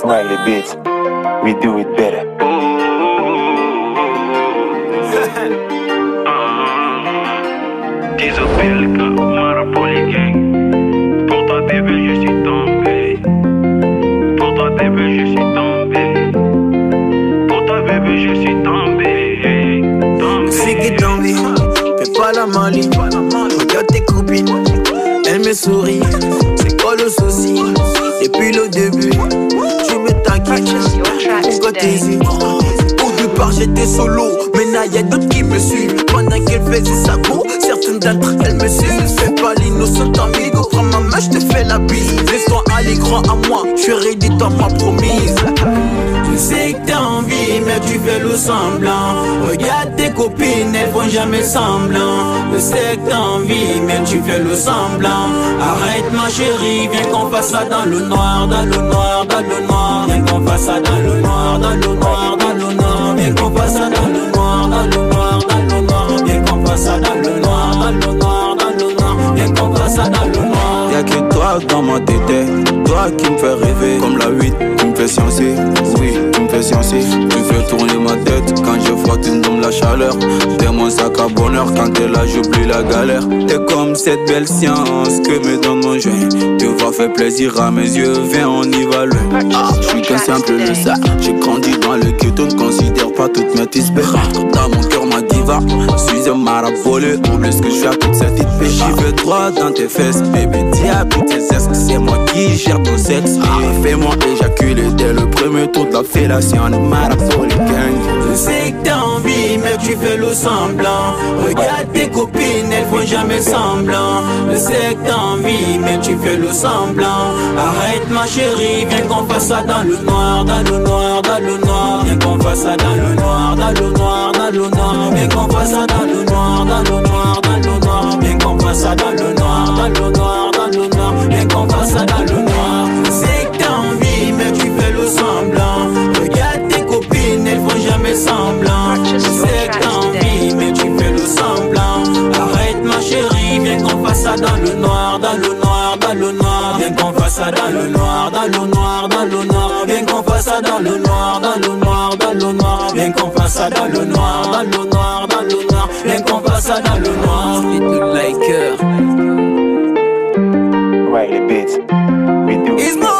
Riley Beats, we do it better. Disopelka, Marapoli gang. Pour ta bébé, je suis tombé. Pour ta bébé, je suis tombé. Pour ta bébé, je suis tombé. C'est qui t'envie, fais pas la maline. Regarde tes copines, elles me sourient. C'est quoi le souci? Depuis le début, tu me taquines. Pourquoi t'hésites? Au départ j'étais solo, maintenant y'a d'autres qui me suivent. Pendant qu'elle faisait sa go, certaines d'entre elles me suivent. Fais pas l'innocent amigo, prends ma main, j'te fais la bise. Laisse-toi aller grand à moi, j'suis ready, t'as ma promise. Je sais que t'as envie, mais tu fais le semblant. Regarde tes copines, elles font jamais semblant. Je sais que t'as envie, mais tu fais le semblant. Arrête ma chérie, viens qu'on fasse ça dans le noir, dans le noir, dans le noir. Viens qu'on fasse ça dans le noir, dans le noir, dans le noir. Viens qu'on fasse ça dans le noir, dans le noir, dans le noir. Viens qu'on fasse ça dans le noir, dans le noir, dans le noir. Viens qu'on fasse ça dans le noir. Y'a que toi dans ma tête, toi qui me fais rêver. Comme la 8, tu me fais sciencer, oui, tu me fais sciencer. Tu fais tourner ma tête quand je frotte, tu me donnes la chaleur. T'es mon sac à bonheur, quand t'es là j'oublie la galère. T'es comme cette belle science que me donne mon joint. Tu vas faire plaisir à mes yeux, viens on y va le. J'suis qu'un simple le ça, j'ai grandi dans le ghetto, ne considère pas toutes mes tisbées. Dans mon cœur ma diva, suis un marapolé. Oublie ce que je fais à toute cette idée. J'y vais droit dans tes fesses, baby, dis à toutes tes ex que c'est moi qui gère ton sexe. Fais-moi éjaculer dès le premier tour de la fellation. Marapolé gang. Je sais que t'as envie, mais tu fais le semblant. Regarde tes copines, elles font jamais semblant. Je sais que t'as envie, mais tu fais le semblant. Arrête ma chérie, viens qu'on fasse ça dans le noir, dans le noir, dans le noir. Viens qu'on fasse ça dans le noir, dans le noir, dans le noir. Viens qu'on fasse ça dans le noir, dans le noir, dans le noir. Viens qu'on fasse ça dans le noir, dans le noir, dans le noir. Viens qu'on fasse ça dans le noir. Je sais que t'as envie, mais tu fais le semblant. Regarde tes copines, elles font jamais semblant. Je sais que t'as envie, mais tu fais le semblant. Arrête ma chérie, viens qu'on fasse ça dans le noir, dans le noir, dans le noir. Viens qu'on fasse ça dans le noir, dans le noir, dans le noir. Viens qu'on fasse ça dans le noir, dans le noir, dans le noir. Viens qu'on fasse ça dans le noir, dans le noir, dans le noir. Viens qu'on fasse ça dans le noir. Little Liker. Riley Beats, we do it better.